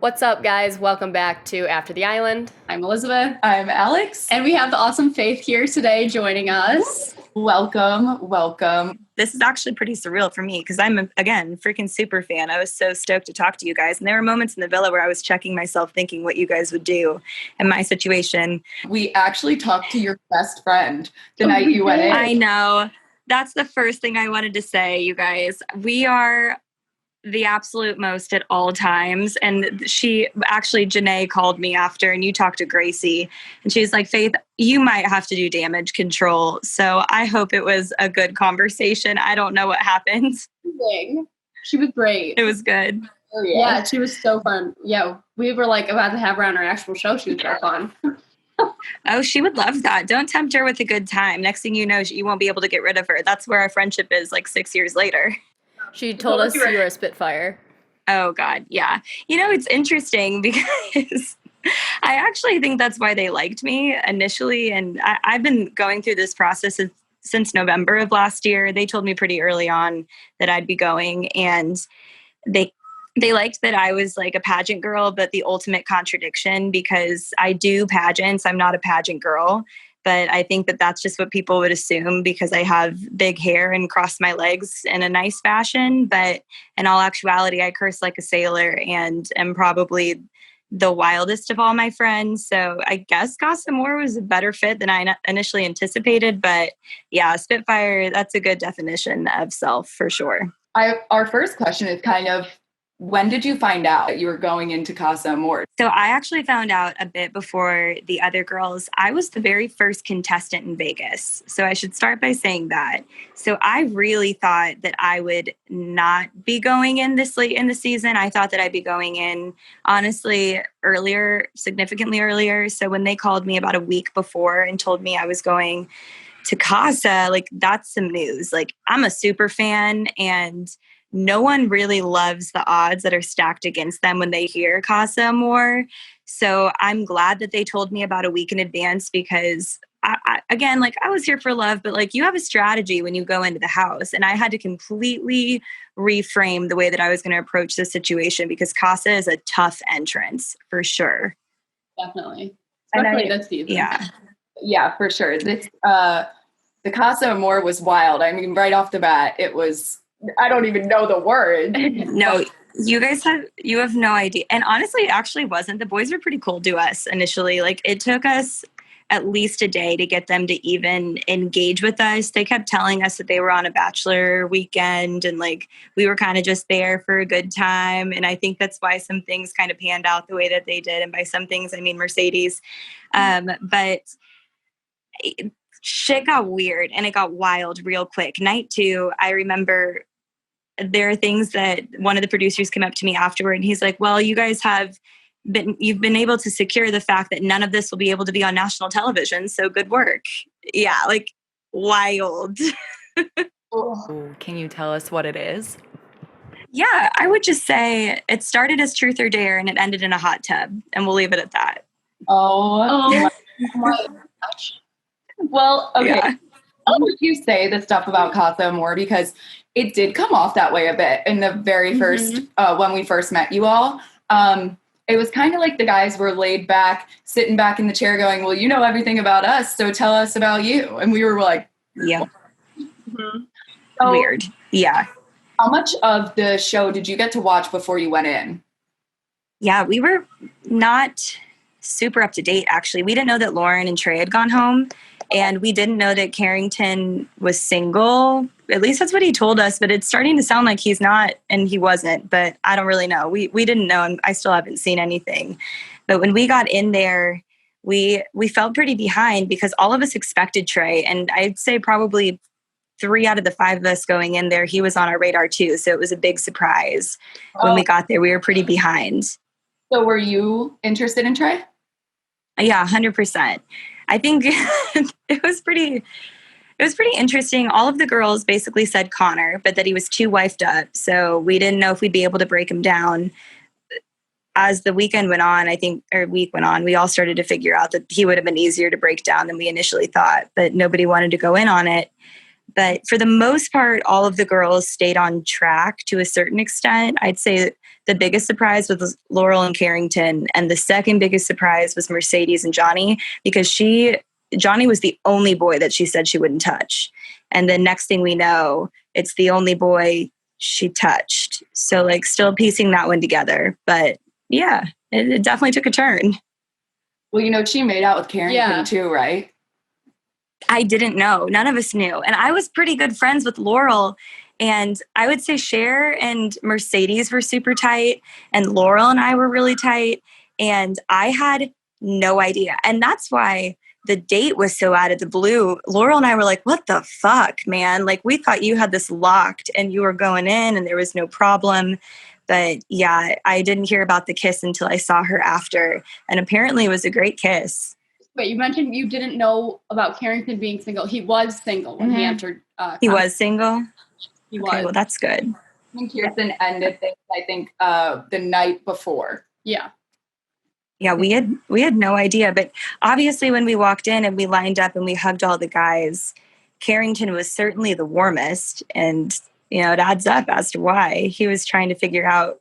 What's up, guys? Welcome back to After the Island. I'm Elizabeth. I'm Alex. And we have the awesome Faith here today joining us. Welcome. This is actually pretty surreal for me because I'm, again, freaking super fan. I was so stoked to talk to you guys. And there were moments in the villa where I was checking myself thinking what you guys would do in my situation. We actually talked to your best friend the night you went in. I know. That's the first thing I wanted to say, you guys. We are the absolute most at all times. And she actually, Janae called me after, and you talked to Gracie, and she's like, Faith, you might have to do damage control. So I hope it was a good conversation. I don't know what happened. She was great. It was good. Oh, yeah, she was so fun. Yeah, we were like about to have her on our actual show. She was so fun. Oh, she would love that. Don't tempt her with a good time. Next thing you know, you won't be able to get rid of her. That's where our friendship is like 6 years later. She told us you were a Spitfire. Oh, God. Yeah. You know, it's interesting because I actually think that's why they liked me initially. And I've been going through this process since November of last year. They told me pretty early on that I'd be going. And they liked that I was like a pageant girl, but the ultimate contradiction because I do pageants. I'm not a pageant girl. But I think that that's just what people would assume because I have big hair and cross my legs in a nice fashion. But in all actuality, I curse like a sailor and am probably the wildest of all my friends. So I guess Casa Amor was a better fit than I initially anticipated. But yeah, Spitfire, that's a good definition of self for sure. Our first question is kind of, when did you find out that you were going into Casa Amor? So I actually found out a bit before the other girls. I was the very first contestant in Vegas. So I should start by saying that. So I really thought that I would not be going in this late in the season. I thought that I'd be going in, honestly, earlier, significantly earlier. So when they called me about a week before and told me I was going to Casa, like that's some news. Like I'm a super fan and no one really loves the odds that are stacked against them when they hear Casa Amor. So I'm glad that they told me about a week in advance because, I was here for love, but like you have a strategy when you go into the house. And I had to completely reframe the way that I was going to approach the situation because Casa is a tough entrance for sure. Definitely. Especially this season. Yeah, for sure. The Casa Amor was wild. I mean, right off the bat, it was... I don't even know the word. No, you have no idea. And honestly, it actually wasn't. The boys were pretty cool to us initially. Like it took us at least a day to get them to even engage with us. They kept telling us that they were on a bachelor weekend and like we were kind of just there for a good time. And I think that's why some things kind of panned out the way that they did. And by some things, I mean Mercedes. But shit got weird and it got wild real quick. Night 2, I remember there are things that one of the producers came up to me afterward and he's like, well, you've been able to secure the fact that none of this will be able to be on national television. So good work. Yeah. Like wild. Ooh, can you tell us what it is? Yeah. I would just say it started as Truth or Dare and it ended in a hot tub and we'll leave it at that. Oh my gosh. Well, okay. Yeah. How would you say the stuff about Casa Amor? Because it did come off that way a bit in the very first, when we first met you all. It was kind of like the guys were laid back, sitting back in the chair going, well, you know everything about us, so tell us about you. And we were like, yeah. So, weird. Yeah. How much of the show did you get to watch before you went in? Yeah, we were not super up to date, actually. We didn't know that Lauren and Trey had gone home. And we didn't know that Carrington was single. At least that's what he told us. But it's starting to sound like he's not and he wasn't. But I don't really know. We didn't know. And I still haven't seen anything. But when we got in there, we felt pretty behind because all of us expected Trey. And I'd say probably 3 out of the 5 of us going in there, he was on our radar too. So it was a big surprise when we got there. We were pretty behind. So were you interested in Trey? Yeah, 100%. I think it was pretty interesting. All of the girls basically said Connor, but that he was too wifed up. So we didn't know if we'd be able to break him down. As the weekend went on, week went on, we all started to figure out that he would have been easier to break down than we initially thought, but nobody wanted to go in on it. But for the most part, all of the girls stayed on track to a certain extent. I'd say The biggest surprise was Laurel and Carrington. And the second biggest surprise was Mercedes and Johnny, because Johnny was the only boy that she said she wouldn't touch. And the next thing we know, it's the only boy she touched. So like still piecing that one together. But yeah, it definitely took a turn. Well, you know, she made out with Carrington too, right? I didn't know. None of us knew. And I was pretty good friends with Laurel. And I would say Cher and Mercedes were super tight. And Laurel and I were really tight. And I had no idea. And that's why the date was so out of the blue. Laurel and I were like, what the fuck, man? Like, we thought you had this locked and you were going in and there was no problem. But yeah, I didn't hear about the kiss until I saw her after. And apparently it was a great kiss. Wait, you mentioned you didn't know about Carrington being single. He was single when he entered. He was single? He okay, was. well, that's good. I think Kirsten ended things, I think, the night before. Yeah. Yeah, we had no idea. But obviously when we walked in and we lined up and we hugged all the guys, Carrington was certainly the warmest. And, you know, it adds up as to why. He was trying to figure out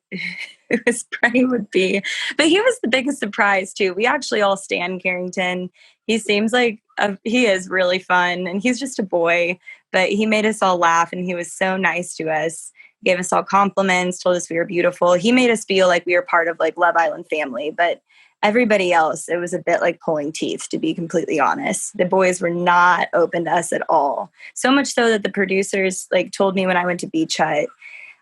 who his prey would be. But he was the biggest surprise, too. We actually all stan Carrington. He seems like he is really fun. And he's just a boy. But he made us all laugh. And he was so nice to us. Gave us all compliments, told us we were beautiful. He made us feel like we were part of like Love Island family. But everybody else, it was a bit like pulling teeth, to be completely honest. The boys were not open to us at all. So much so that the producers like told me when I went to Beach Hut,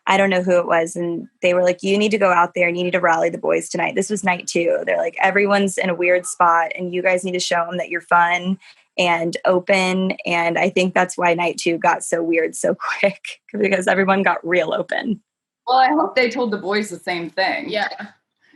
I don't know who it was, and they were like, you need to go out there and you need to rally the boys tonight. This was night 2. They're like, everyone's in a weird spot and you guys need to show them that you're fun and open. And I think that's why night 2 got so weird so quick, because everyone got real open. Well, I hope they told the boys the same thing. Yeah.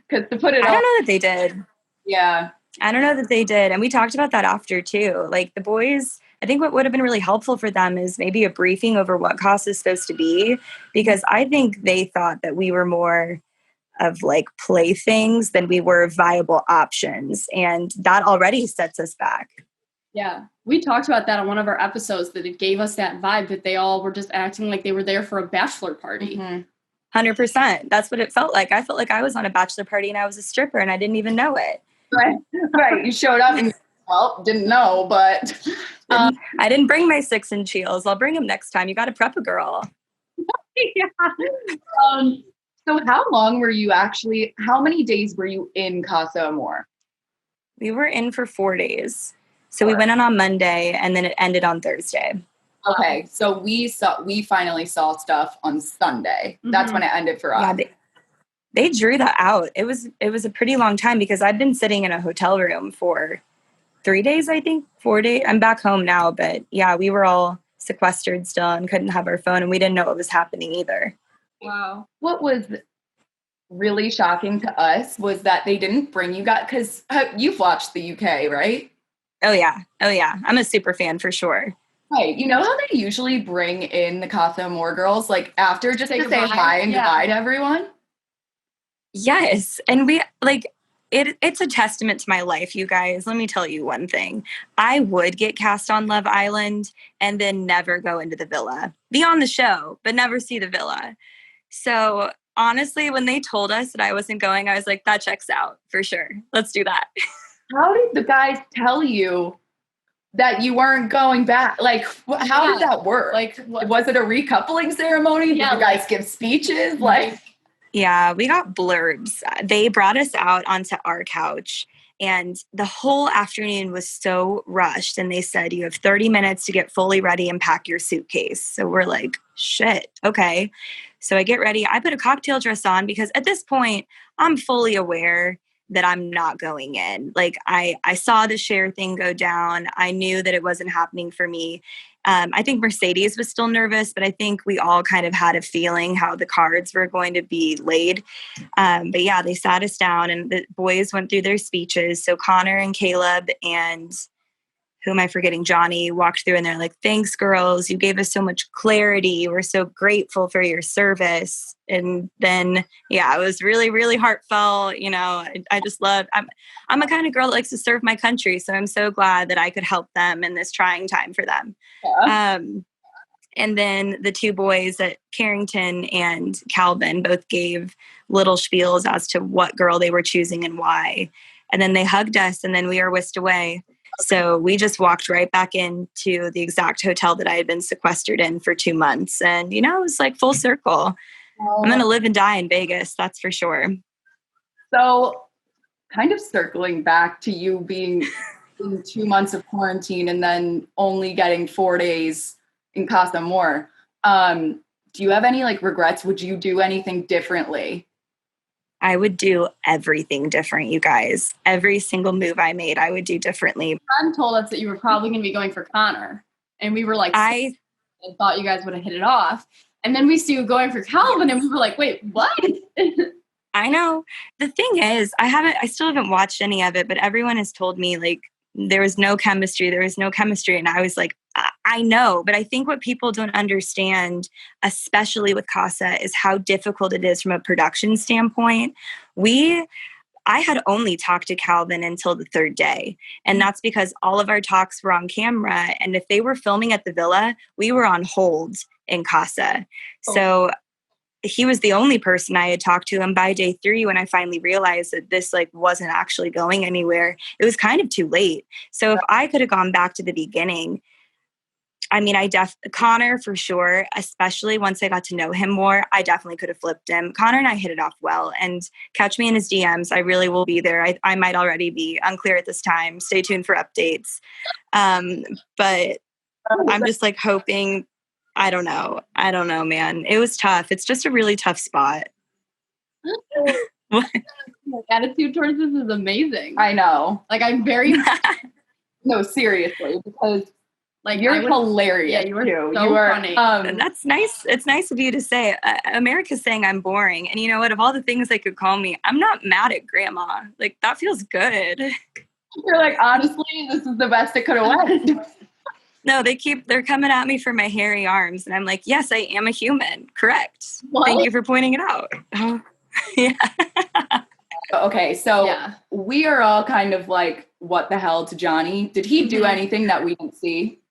Because to put it I don't know that they did. Yeah. I don't know that they did. And we talked about that after too. Like the boys, I think what would have been really helpful for them is maybe a briefing over what Casa is supposed to be, because I think they thought that we were more of like playthings than we were viable options. And that already sets us back. Yeah. We talked about that on one of our episodes, that it gave us that vibe that they all were just acting like they were there for a bachelor party. Mm-hmm. 100%. That's what it felt like. I felt like I was on a bachelor party and I was a stripper and I didn't even know it. Right. You showed up and, well, didn't know, but. I didn't bring my 6-inch heels. I'll bring them next time. You got to prep a girl. Yeah. So how long were you actually, how many days were you in Casa Amor? We were in for 4 days. So we went on Monday and then it ended on Thursday. Okay, so we finally saw stuff on Sunday. Mm-hmm. That's when it ended for us. Yeah, they drew that out. It was a pretty long time because I've been sitting in a hotel room for 3 days, I think, 4 days. I'm back home now, but yeah, we were all sequestered still and couldn't have our phone and we didn't know what was happening either. Wow. What was really shocking to us was that they didn't bring you guys, because you've watched the UK, right? Oh yeah. I'm a super fan for sure. Right. You know how they usually bring in the Casa Amor girls, like after, just to say hi and goodbye to everyone? Yes. And we like it's a testament to my life, you guys. Let me tell you one thing. I would get cast on Love Island and then never go into the villa. Be on the show, but never see the villa. So honestly, when they told us that I wasn't going, I was like, that checks out for sure. Let's do that. How did the guys tell you that you weren't going back? Like, how did that work? Like, was it a recoupling ceremony? Did you guys give speeches? Like, yeah, we got blurbs. They brought us out onto our couch and the whole afternoon was so rushed. And they said, you have 30 minutes to get fully ready and pack your suitcase. So we're like, shit. Okay. So I get ready. I put a cocktail dress on because at this point I'm fully aware that I'm not going in. Like I saw the Cher thing go down. I knew that it wasn't happening for me. I think Mercedes was still nervous, but I think we all kind of had a feeling how the cards were going to be laid. But yeah, they sat us down and the boys went through their speeches. So Connor and Caleb and who am I forgetting? Johnny walked through and they're like, thanks, girls. You gave us so much clarity. We're so grateful for your service. And then, yeah, it was really, really heartfelt. You know, I just loved, I'm a kind of girl that likes to serve my country. So I'm so glad that I could help them in this trying time for them. Yeah. And then the two boys at Carrington and Calvin both gave little spiels as to what girl they were choosing and why. And then they hugged us, and then we were whisked away. So we just walked right back into the exact hotel that I had been sequestered in for 2 months. And, it was like full circle. I'm going to live and die in Vegas. That's for sure. So kind of circling back to you being in 2 months of quarantine and then only getting 4 days in Casa Amor. Do you have any regrets? Would you do anything differently? I would do everything different, you guys. Every single move I made, I would do differently. John told us that you were probably going to be going for Connor. And we were like, I thought you guys would have hit it off. And then we see you going for Calvin, and we were like, wait, what? I know. The thing is, I still haven't watched any of it, but everyone has told me there was no chemistry. And I was like, I know, but I think what people don't understand, especially with Casa, is how difficult it is from a production standpoint. I had only talked to Calvin until the 3rd day. And that's because all of our talks were on camera. And if they were filming at the villa, we were on hold in Casa. Oh. So he was the only person I had talked to. And by day 3, when I finally realized that this wasn't actually going anywhere, it was kind of too late. So if I could have gone back to the beginning, Connor for sure, especially once I got to know him more, I definitely could have flipped him. Connor and I hit it off well, and catch me in his DMs. I really will be there. I might already be unclear at this time. Stay tuned for updates. But I'm just hoping, I don't know, man. It was tough. It's just a really tough spot. My attitude towards this is amazing. I know. I'm very... No, seriously, because... you're hilarious. Yeah, you were so funny. That's nice. It's nice of you to say. America's saying I'm boring. And you know what? Of all the things they could call me, I'm not mad at grandma. That feels good. You're honestly, this is the best it could have went. No, they're coming at me for my hairy arms. And I'm like, yes, I am a human. Correct. What? Thank you for pointing it out. Yeah. Okay, so we are all kind of what the hell to Johnny? Did he do anything that we didn't see?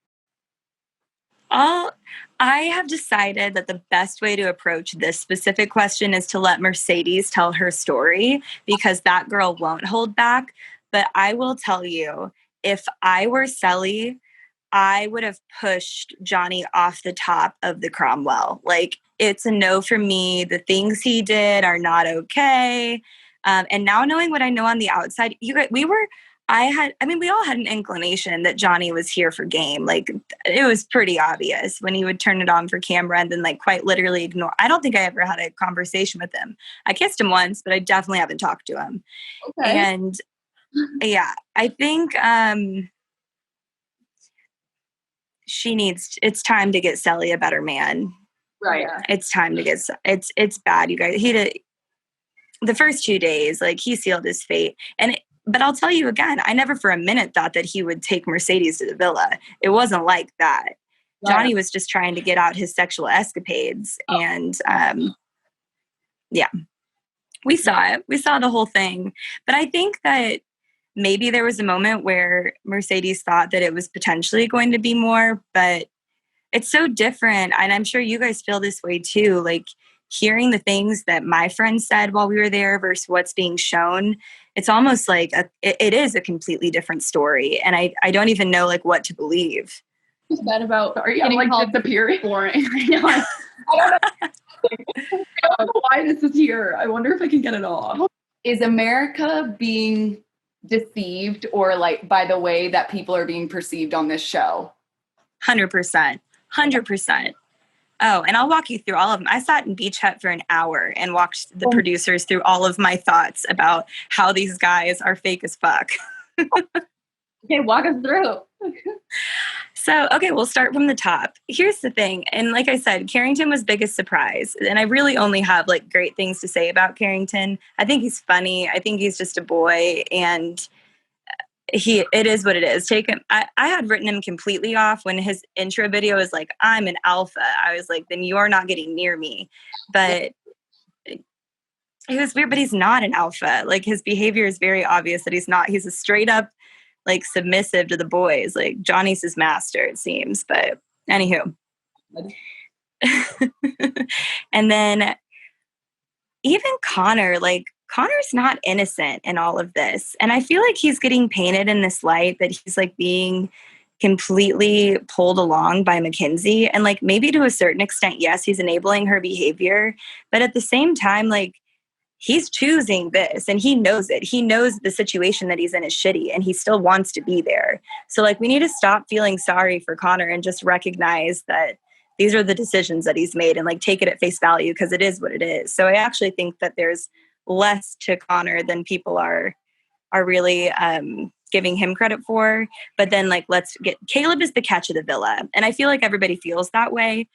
I have decided that the best way to approach this specific question is to let Mercedes tell her story, because that girl won't hold back. But I will tell you, if I were Sally, I would have pushed Johnny off the top of the Cromwell. It's a no for me. The things he did are not okay. And now knowing what I know on the outside, we all had an inclination that Johnny was here for game. It was pretty obvious when he would turn it on for camera and then quite literally ignore. I don't think I ever had a conversation with him. I kissed him once, but I definitely haven't talked to him. Okay. And yeah, I think it's time to get Sally a better man. Right. It's time to get, it's bad, you guys. The first 2 days, he sealed his fate. But I'll tell you again, I never for a minute thought that he would take Mercedes to the villa. It wasn't like that. Right. Johnny was just trying to get out his sexual escapades. Oh. And we saw it. We saw the whole thing. But I think that maybe there was a moment where Mercedes thought that it was potentially going to be more, but it's so different. And I'm sure you guys feel this way too. Hearing the things that my friends said while we were there versus what's being shown, it's almost it is a completely different story. And I don't even know what to believe. What's that about? Are you getting called disappearing? Boring. I don't know why this is here. I wonder if I can get it off. Is America being deceived or by the way that people are being perceived on this show? 100%. 100%. Oh, and I'll walk you through all of them. I sat in Beach Hut for an hour and walked the producers through all of my thoughts about how these guys are fake as fuck. Okay, walk us through. So, okay, we'll start from the top. Here's the thing. And like I said, Carrington was biggest surprise. And I really only have great things to say about Carrington. I think he's funny. I think he's just a boy. And it is what it is. Take him. I had written him completely off when his intro video was I'm an alpha. I was then you're not getting near me. But it was weird, but he's not an alpha. His behavior is very obvious that he's not. He's a straight up submissive to the boys. Johnny's his master, it seems. But anywho, And then even Connor, like Connor's not innocent in all of this. And I feel like he's getting painted in this light that he's like being completely pulled along by Mackenzie. And like maybe to a certain extent, yes, he's enabling her behavior. But at the same time, like he's choosing this and he knows it. He knows the situation that he's in is shitty and he still wants to be there. So like we need to stop feeling sorry for Connor and just recognize that these are the decisions that he's made and like take it at face value because it is what it is. So I actually think that there's less to Connor than people are really giving him credit for. But then like Caleb is the catch of the villa. And I feel like everybody feels that way.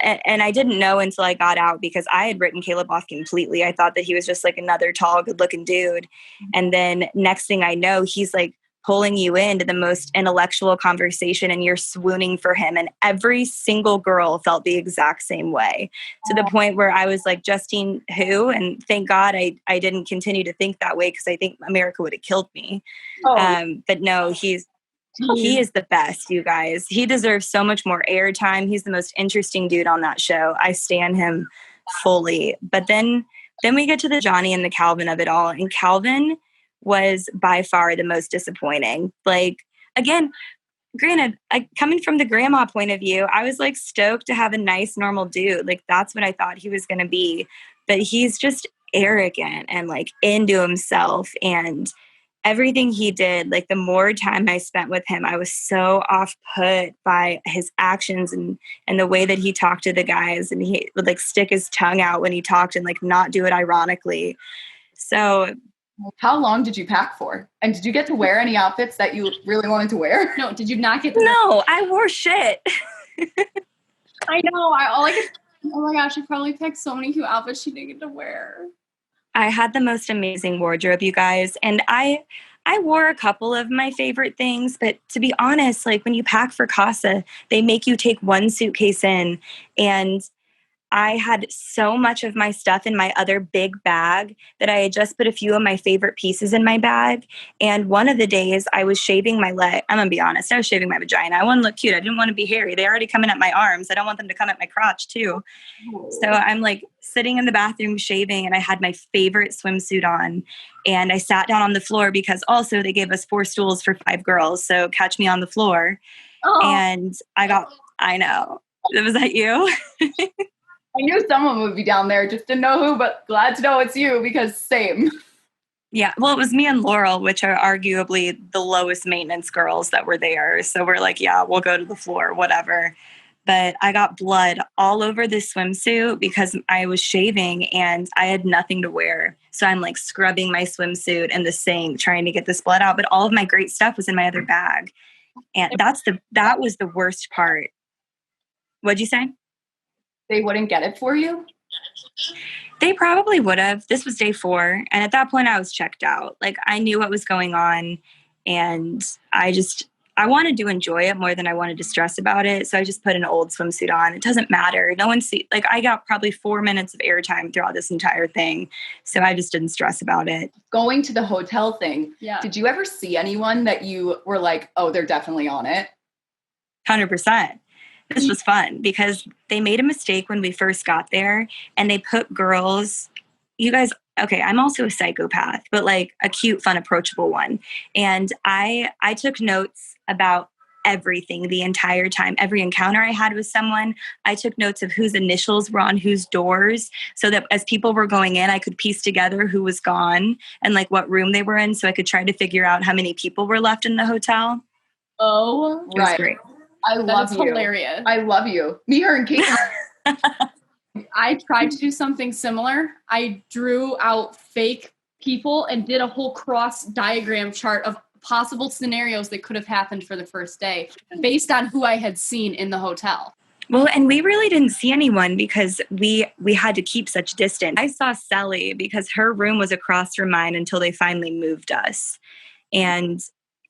And I didn't know until I got out because I had written Caleb off completely. I thought that he was just like another tall, good looking dude. And then next thing I know, he's like pulling you into the most intellectual conversation and you're swooning for him. And every single girl felt the exact same way to the point where I was like, Justine, who? And thank God I didn't continue to think that way because I think America would have killed me. But no, he is the best, you guys. He deserves so much more airtime. He's the most interesting dude on that show. I stan him fully. But then we get to the Johnny and the Calvin of it all. And Calvin was by far the most disappointing. Like, again, granted, coming from the grandma point of view, I was like stoked to have a nice, normal dude. Like, that's what I thought he was going to be. But he's just arrogant and like into himself and everything he did. Like the more time I spent with him, I was so off put by his actions and the way that he talked to the guys, and he would like stick his tongue out when he talked and like not do it ironically. So how long did you pack for? And did you get to wear any outfits that you really wanted to wear? No, did you not get to No, I wore shit. I know. Oh my gosh, I probably picked so many cute outfits she didn't get to wear. I had the most amazing wardrobe, you guys. And I wore a couple of my favorite things, but to be honest, like when you pack for Casa, they make you take one suitcase in, and I had so much of my stuff in my other big bag that I had just put a few of my favorite pieces in my bag. And one of the days I was shaving my leg. I'm going to be honest. I was shaving my vagina. I wanted to look cute. I didn't want to be hairy. They're already coming at my arms. I don't want them to come at my crotch too. So I'm like sitting in the bathroom shaving, and I had my favorite swimsuit on, and I sat down on the floor because also they gave us 4 stools for 5 girls. So catch me on the floor. Oh. And I know. Was that you? I knew someone would be down there, just didn't know who, but glad to know it's you because same. Yeah, well, it was me and Laurel, which are arguably the lowest maintenance girls that were there. So we're like, yeah, we'll go to the floor, whatever. But I got blood all over this swimsuit because I was shaving and I had nothing to wear. So I'm like scrubbing my swimsuit in the sink, trying to get this blood out. But all of my great stuff was in my other bag. And that was the worst part. What'd you say? They wouldn't get it for you? They probably would have. This was day 4. And at that point I was checked out. Like I knew what was going on, and I wanted to enjoy it more than I wanted to stress about it. So I just put an old swimsuit on. It doesn't matter. No one like I got probably 4 minutes of airtime throughout this entire thing. So I just didn't stress about it. Going to the hotel thing. Yeah. Did you ever see anyone that you were like, oh, they're definitely on it? 100%. This was fun because they made a mistake when we first got there, and they put girls, you guys, okay, I'm also a psychopath, but like a cute, fun, approachable one. And I took notes about everything the entire time. Every encounter I had with someone, I took notes of whose initials were on whose doors, so that as people were going in, I could piece together who was gone and like what room they were in, so I could try to figure out how many people were left in the hotel. Oh, it was great. I love you. Hilarious. I love you. Me, her, and Kate. I tried to do something similar. I drew out fake people and did a whole cross diagram chart of possible scenarios that could have happened for the first day based on who I had seen in the hotel. Well, and we really didn't see anyone because we had to keep such distance. I saw Sally because her room was across from mine until they finally moved us. And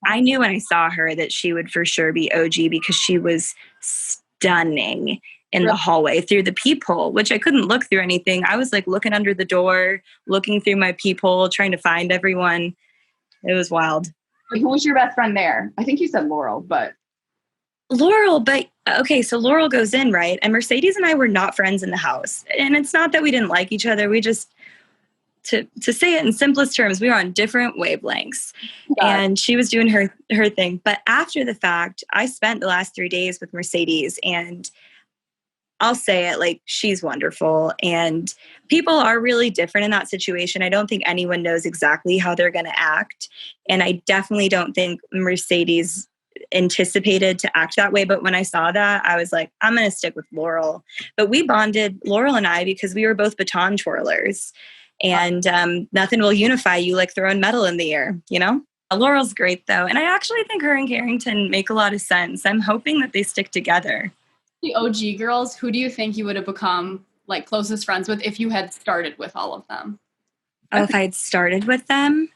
I knew when I saw her that she would for sure be OG because she was stunning in the hallway through the peephole, which I couldn't look through anything. I was like looking under the door, looking through my peephole, trying to find everyone. It was wild. Who was your best friend there? I think you said Laurel, but. Laurel, but okay, so Laurel goes in, right? And Mercedes and I were not friends in the house. And it's not that we didn't like each other. We just, to say it in simplest terms, we were on different wavelengths. And she was doing her thing. But after the fact, I spent the last 3 days with Mercedes, and I'll say it, like, she's wonderful. And people are really different in that situation. I don't think anyone knows exactly how they're going to act. And I definitely don't think Mercedes anticipated to act that way. But when I saw that, I was like, I'm going to stick with Laurel. But we bonded, Laurel and I, because we were both baton twirlers. And nothing will unify you like throwing metal in the air, you know? Laurel's great, though. And I actually think her and Carrington make a lot of sense. I'm hoping that they stick together. The OG girls, who do you think you would have become like closest friends with if you had started with all of them? Oh, if I had started with them?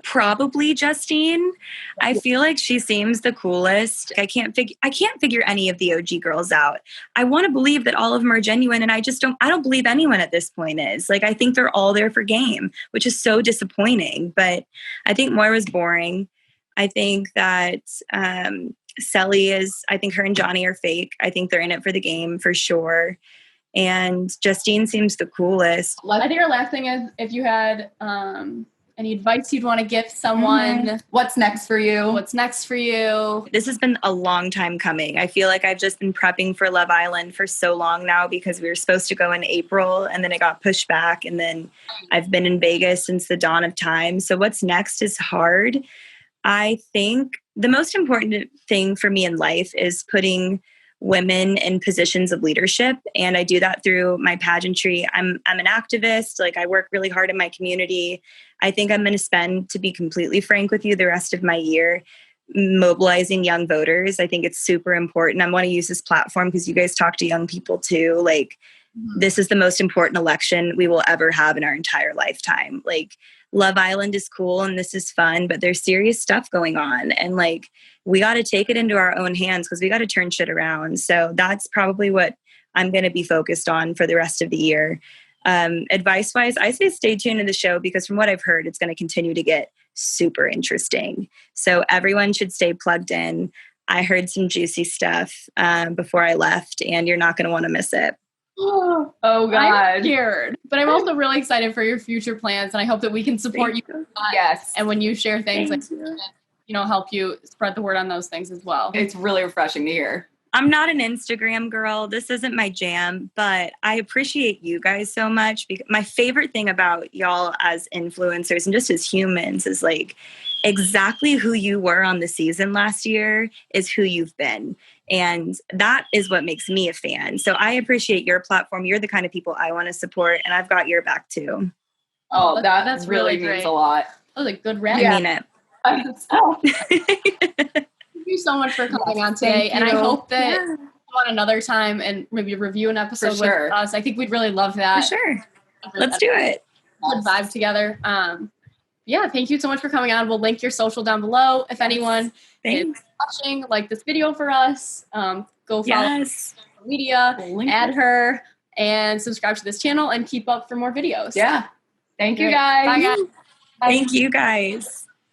Probably Justine. I feel like she seems the coolest. I can't figure any of the OG girls out. I want to believe that all of them are genuine, and I don't believe anyone at this point is. Like, I think they're all there for game, which is so disappointing. But I think Moira's boring. I think that Selly is, I think her and Johnny are fake. I think they're in it for the game for sure. And Justine seems the coolest. I think our last thing is if you had any advice you'd want to give someone. What's next for you? What's next for you? This has been a long time coming. I feel like I've just been prepping for Love Island for so long now, because we were supposed to go in April and then it got pushed back. And then I've been in Vegas since the dawn of time. So what's next is hard. I think the most important thing for me in life is putting women in positions of leadership. And I do that through my pageantry. I'm an activist. Like, I work really hard in my community. I think I'm going to spend, to be completely frank with you, the rest of my year mobilizing young voters. I think it's super important. I want to use this platform because you guys talk to young people too. Like, this is the most important election we will ever have in our entire lifetime. Like, Love Island is cool and this is fun, but there's serious stuff going on. And like, we got to take it into our own hands because we got to turn shit around. So that's probably what I'm going to be focused on for the rest of the year. Advice-wise, I say stay tuned to the show because from what I've heard, it's going to continue to get super interesting. So everyone should stay plugged in. I heard some juicy stuff before I left, and you're not going to want to miss it. Oh, God. I'm scared. But I'm also really excited for your future plans, and I hope that we can support you. Yes. And when you share things, help you spread the word on those things as well. It's really refreshing to hear. I'm not an Instagram girl. This isn't my jam, but I appreciate you guys so much. Because my favorite thing about y'all as influencers and just as humans is like exactly who you were on the season last year is who you've been. And that is what makes me a fan. So I appreciate your platform. You're the kind of people I want to support, and I've got your back too. Oh, that's really means a lot. That was a good rap. I mean it. Thank you so much for coming on today. And I hope that on another time and maybe review an episode with us. I think we'd really love that. For sure. Let's do it. Good vibe together. Thank you so much for coming on. We'll link your social down below. If anyone is watching, like this video for us, go follow social media, add her, and subscribe to this channel and keep up for more videos. Yeah. Thank you guys. Bye, guys. Thank you guys.